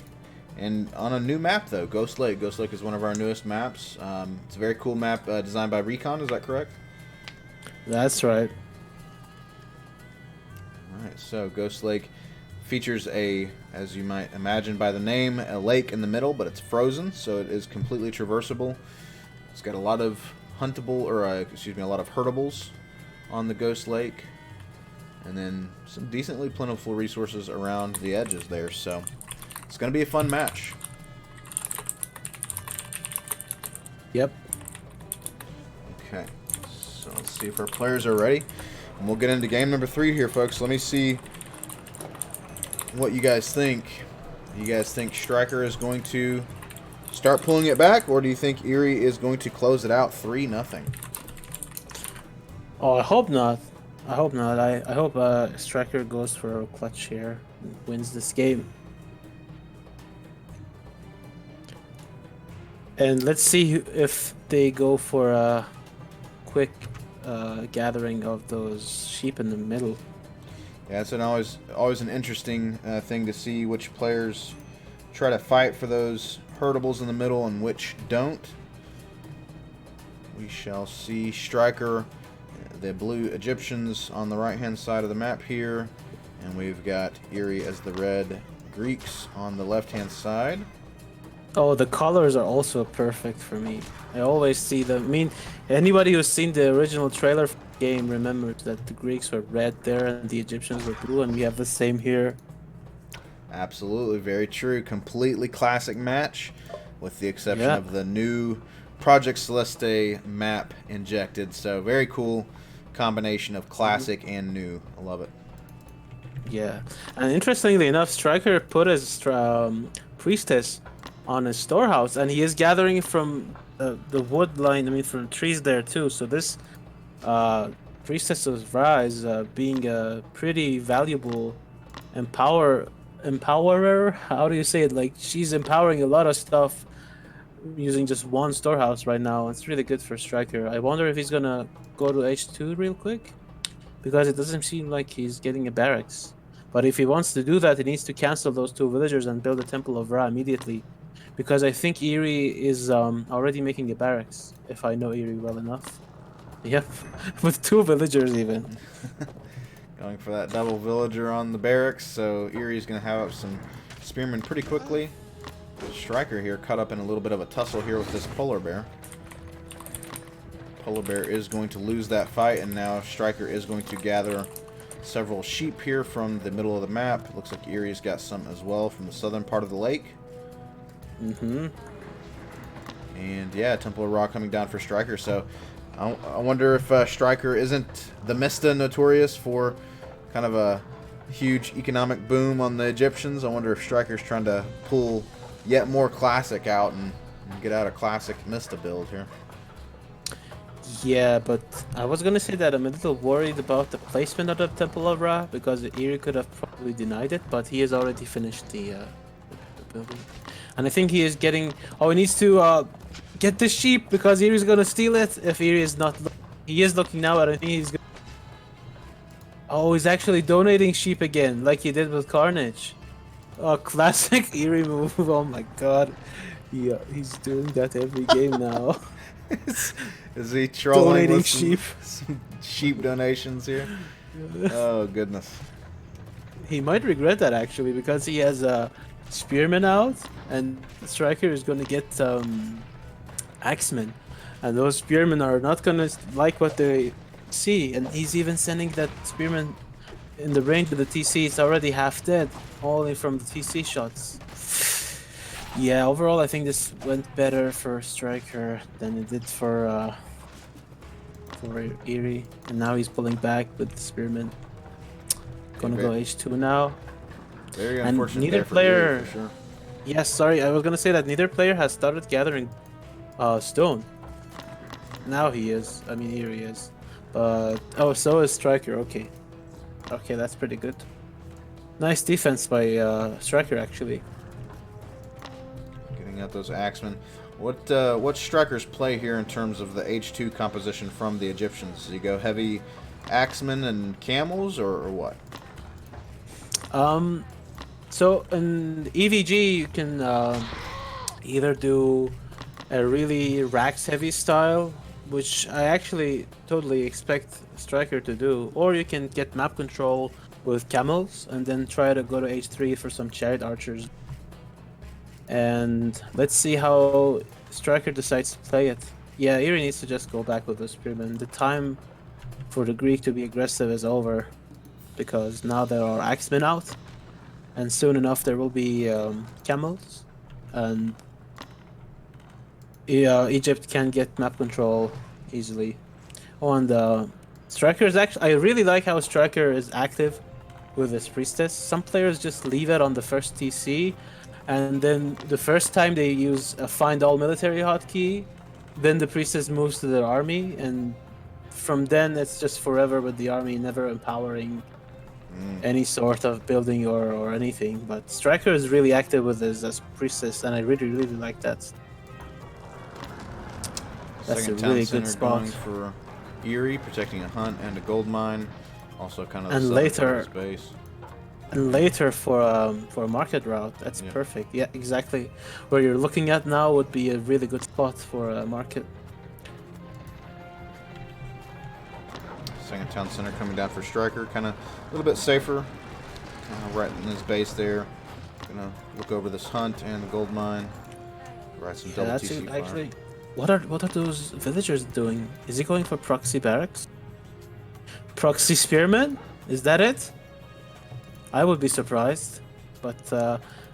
And on a new map, though, Ghost Lake. Ghost Lake is one of our newest maps. It's a very cool map designed by Recon. Is that correct? That's right. All right, so Ghost Lake features a, as you might imagine by the name, a lake in the middle, but it's frozen, so it is completely traversable. It's got a lot of huntable, or excuse me, a lot of herdables on the Ghost Lake, and then some decently plentiful resources around the edges there, so it's going to be a fun match. Yep. Okay, so let's see if our players are ready, and we'll get into game number 3 here, folks. Let me see what you guys think. You guys think Striker is going to start pulling it back, or do you think Eery is going to close it out 3-0? Oh, I hope not. I hope not. I hope Striker goes for a clutch here and wins this game. And let's see if they go for a quick gathering of those sheep in the middle. Yeah, it's always an interesting thing to see which players try to fight for those herdables in the middle and which don't. We shall see. Striker, the blue Egyptians on the right-hand side of the map here, and we've got Eery as the red Greeks on the left-hand side. Oh, the colors are also perfect for me. I always see them. I mean, anybody who's seen the original trailer for the game remembers that the Greeks were red there and the Egyptians were blue, and we have the same here. Absolutely, very true. Completely classic match, with the exception of the new Project Celeste map injected. So very cool combination of classic and new. I love it. Yeah, and interestingly enough, Striker put his priestess on his storehouse, and he is gathering from the wood line. I mean, from trees there too. So this uh, priestess of Ra is being a pretty valuable empowerer. How do you say it? Like she's empowering a lot of stuff using just one storehouse right now. It's really good for Striker. I wonder if he's gonna go to H2 real quick, because it doesn't seem like he's getting a barracks. But if he wants to do that, he needs to cancel those 2 villagers and build a Temple of Ra immediately. Because I think Eery is already making a barracks, if I know Eery well enough. Yep, with 2 villagers even. Going for that double villager on the barracks, so Eerie's going to have up some spearmen pretty quickly. Striker here caught up in a little bit of a tussle here with this polar bear. Polar bear is going to lose that fight, and now Striker is going to gather several sheep here from the middle of the map. Looks like Eerie's got some as well from the southern part of the lake. Mm-hmm. And yeah, Temple of Ra coming down for Striker. So I wonder if Striker isn't the Mista notorious for kind of a huge economic boom on the Egyptians. I wonder if Striker's trying to pull yet more classic out and get out a classic Mista build here. Yeah, but I was gonna say that I'm a little worried about the placement of the Temple of Ra, because Eery could have probably denied it, but he has already finished the building. And I think he is getting... Oh, he needs to get the sheep, because Eery's gonna steal it if Eery is not... He is looking now, and I think he's gonna... Oh, he's actually donating sheep again, like he did with Carnage. Oh, classic Eery move. Oh my god. Yeah, he's doing that every game now. Is he trolling donating with sheep? some sheep donations here? Oh, goodness. He might regret that, actually, because he has Spearman out, and Striker is going to get Axemen. And those Spearmen are not going to like what they see. And he's even sending that Spearman in the range of the TC. It's already half dead, only from the TC shots. Yeah, overall, I think this went better for Striker than it did for Eery. And now he's pulling back with the Spearman. Gonna go H2 now. Very And unfortunate neither there for player... Eery, for sure. Yes, sorry, I was gonna say that neither player has started gathering stone. Now he is. I mean, Eery is. But... Oh, so is Striker. Okay. Okay, that's pretty good. Nice defense by Striker, actually. Getting out those axemen. What Striker's play here in terms of the H2 composition from the Egyptians? Does he go heavy axemen and camels, or what? So in EVG you can either do a really racks heavy style, which I actually totally expect Striker to do, or you can get map control with camels and then try to go to H3 for some chariot archers. And let's see how Striker decides to play it. Yeah, Eery needs to just go back with the Spearman. The time for the Greek to be aggressive is over, because now there are axemen out, and soon enough there will be camels, and Egypt can get map control easily. Oh, and Striker is actually... I really like how Striker is active with his priestess. Some players just leave it on the first TC, and then the first time they use a find all military hotkey, then the priestess moves to their army, and from then it's just forever with the army, never empowering any sort of building or anything. But Striker is really active with his as priestess, and I really like that. That's Second a really town good center spot. going for Eery, protecting a hunt and a gold mine. Also kind of the And southern part later- of his base. And later for a market route, that's Yeah. perfect. Yeah, exactly. Where you're looking at now would be a really good spot for a market. Second town center coming down for Striker, kind of a little bit safer, right in his base there. Gonna look over this hunt and the gold mine. Right, some Yeah, double that's TC it. fire. Actually, what are those villagers doing? Is he going for proxy barracks? Proxy spearman? Is that it? I would be surprised, but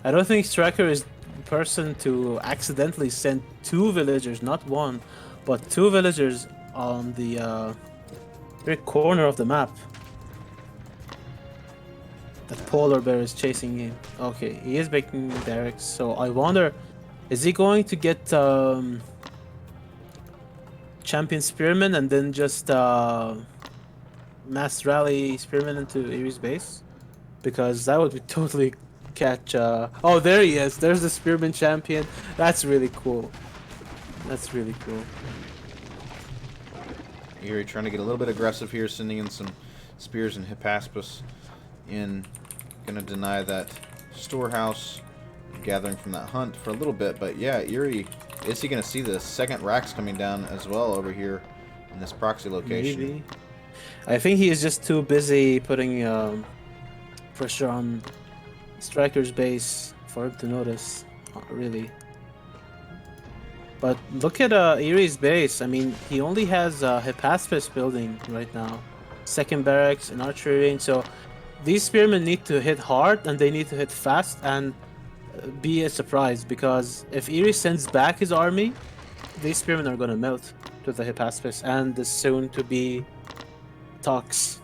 I don't think Striker is person to accidentally send 2 villagers, not one, but 2 villagers on the very corner of the map. That polar bear is chasing him. Okay, he is making Beorix, so I wonder, is he going to get champion spearman and then just mass rally spearman into Eerie's base? Because that would be totally catch. Oh, there he is. There's the spearman champion. That's really cool. That's really cool. Eery trying to get a little bit aggressive here, sending in some spears and Hippaspis in. Gonna deny that storehouse, gathering from that hunt for a little bit, but yeah, Eery, is he gonna see the second racks coming down as well over here in this proxy location? Maybe. I think he is just too busy putting pressure on Striker's base for him to notice. Not really. But look at Eerie's base. I mean, he only has Hippaspis building right now, second barracks and archery range, so these spearmen need to hit hard and they need to hit fast and be a surprise, because if Eery sends back his army, these spearmen are gonna melt to the Hippaspis and the soon to be Tox.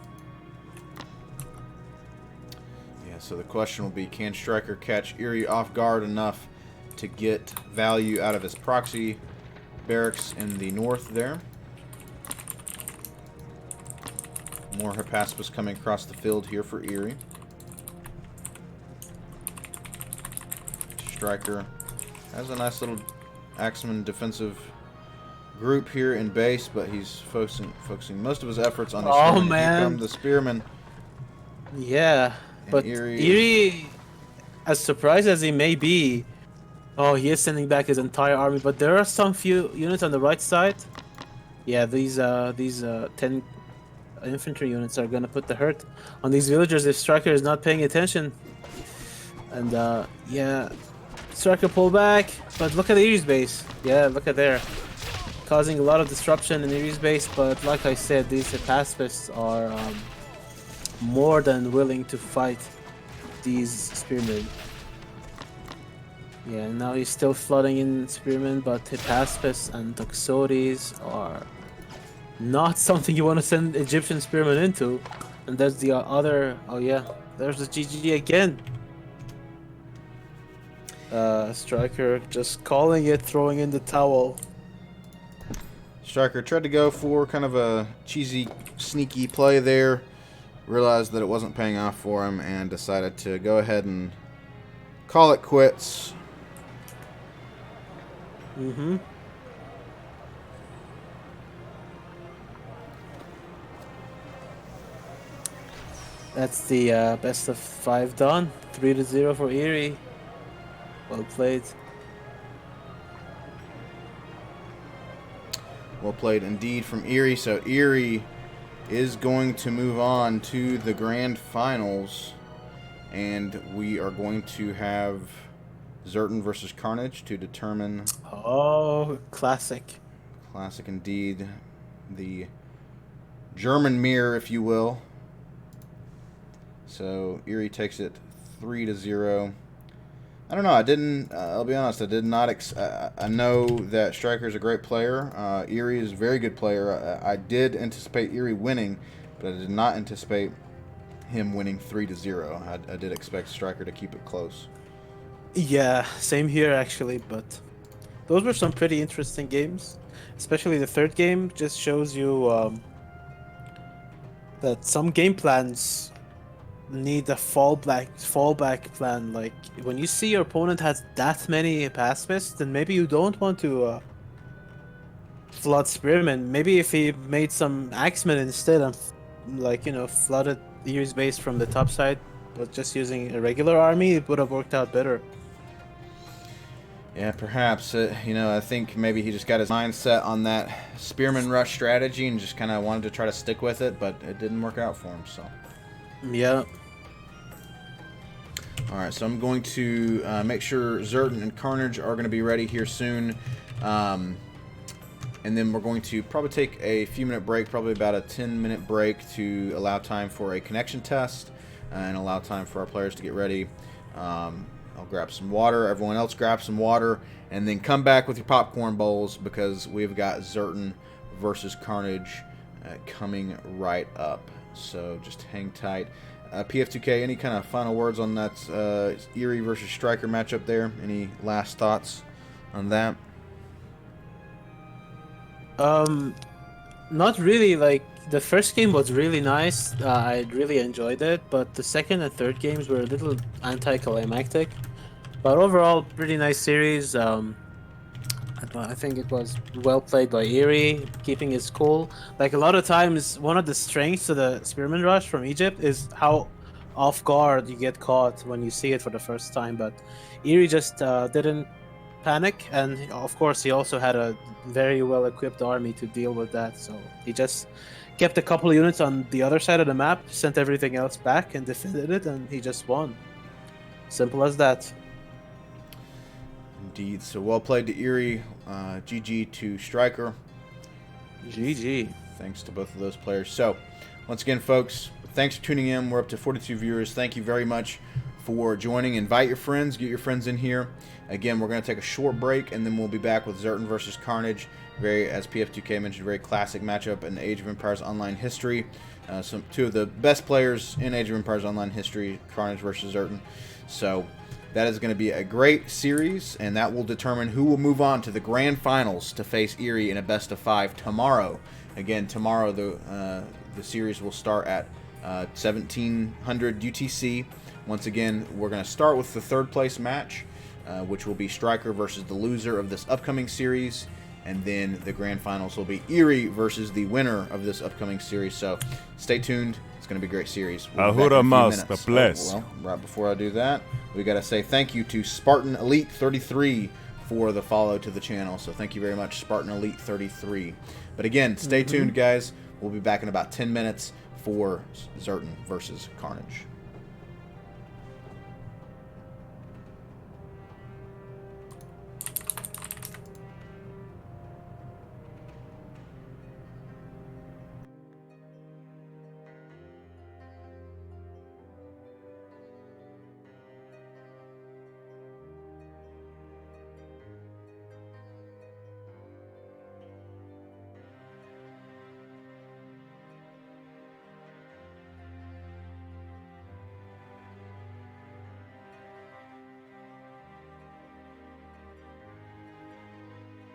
Yeah, so the question will be, can Striker catch Eery off guard enough to get value out of his proxy barracks in the north there? More Hippaspis coming across the field here for Eery. Striker has a nice little Axeman defensive group here in base, but he's focusing most of his efforts on the spearmen. Man. Here come the spearmen. Yeah, And but Eery, as surprised as he may be, oh, he is sending back his entire army, but there are some few units on the right side. Yeah, these 10 infantry units are gonna put the hurt on these villagers if Striker is not paying attention. And yeah, Striker pull back, but look at Eerie's base. Yeah, look at there, causing a lot of disruption in Eerie's base. But like I said, these Hippaspis are more than willing to fight these spearmen. Yeah, now he's still flooding in spearmen, but Hippaspis and Toxotes are not something you want to send Egyptian spearmen into. And there's the other. Oh yeah, there's the GG again. Striker just calling it, throwing in the towel. Striker tried to go for kind of a cheesy, sneaky play there. Realized that it wasn't paying off for him and decided to go ahead and call it quits. Mm-hmm. That's the best of 5 done. 3-0 for Eery. Well played. Well played indeed from Eery. So Eery is going to move on to the grand finals, and we are going to have Zertan versus Carnage to determine. Oh, classic. Classic indeed. The German mirror, if you will. So Eery takes it 3-0. I don't know. I didn't. I'll be honest. I did not. I know that Striker's a great player. Eery is a very good player. I did anticipate Eery winning, but I did not anticipate him winning 3-0. I did expect Striker to keep it close. Yeah, same here actually. But those were some pretty interesting games. Especially the third game just shows you that some game plans need a fallback plan. Like when you see your opponent has that many Hippaspis, then maybe you don't want to flood spearmen. Maybe if he made some axemen instead and flooded Eerie's base from the top side, but just using a regular army, it would have worked out better. Yeah, perhaps. I think maybe he just got his mindset on that spearman rush strategy and just kind of wanted to try to stick with it, but it didn't work out for him. So. Yeah. Alright, so I'm going to make sure Zertan and Carnage are going to be ready here soon. And then we're going to probably take a few minute break, probably about a 10-minute break to allow time for a connection test and allow time for our players to get ready. I'll grab some water. Everyone else grab some water. And then come back with your popcorn bowls because we've got Zertan versus Carnage coming right up. So just hang tight. PF2K, any kind of final words on that Eery versus Striker matchup there? Any last thoughts on that? Not really. Like, the first game was really nice. I really enjoyed it, but the second and third games were a little anticlimactic. But overall, pretty nice series. I think it was well played by Eery, keeping his cool. Like, a lot of times, one of the strengths of the Spearman Rush from Egypt is how off guard you get caught when you see it for the first time. But Eery just didn't panic, and of course he also had a very well equipped army to deal with that. So he just kept a couple of units on the other side of the map, sent everything else back, and defended it, and he just won. Simple as that. Indeed. So well played to Eery. GG to Striker. GG. Thanks to both of those players. So once again, folks, thanks for tuning in. We're up to 42 viewers. Thank you very much for joining. Invite your friends. Get your friends in here. Again, we're going to take a short break, and then we'll be back with Zertan versus Carnage. Very, as PF2K mentioned, very classic matchup in Age of Empires Online history. Two of the best players in Age of Empires Online history, Carnage versus Zertan. So that is going to be a great series, and that will determine who will move on to the grand finals to face Eery in a best-of-5 tomorrow. Again, tomorrow the series will start at 1700 UTC. Once again, we're going to start with the third place match, which will be Striker versus the loser of this upcoming series. And then the grand finals will be Eery versus the winner of this upcoming series. So stay tuned. It's going to be a great series. Ahura Master, bless. Well, right before I do that, we got to say thank you to Spartan Elite 33 for the follow to the channel. So thank you very much, Spartan Elite 33. But again, stay tuned, guys. We'll be back in about 10 minutes for Zertan versus Carnage.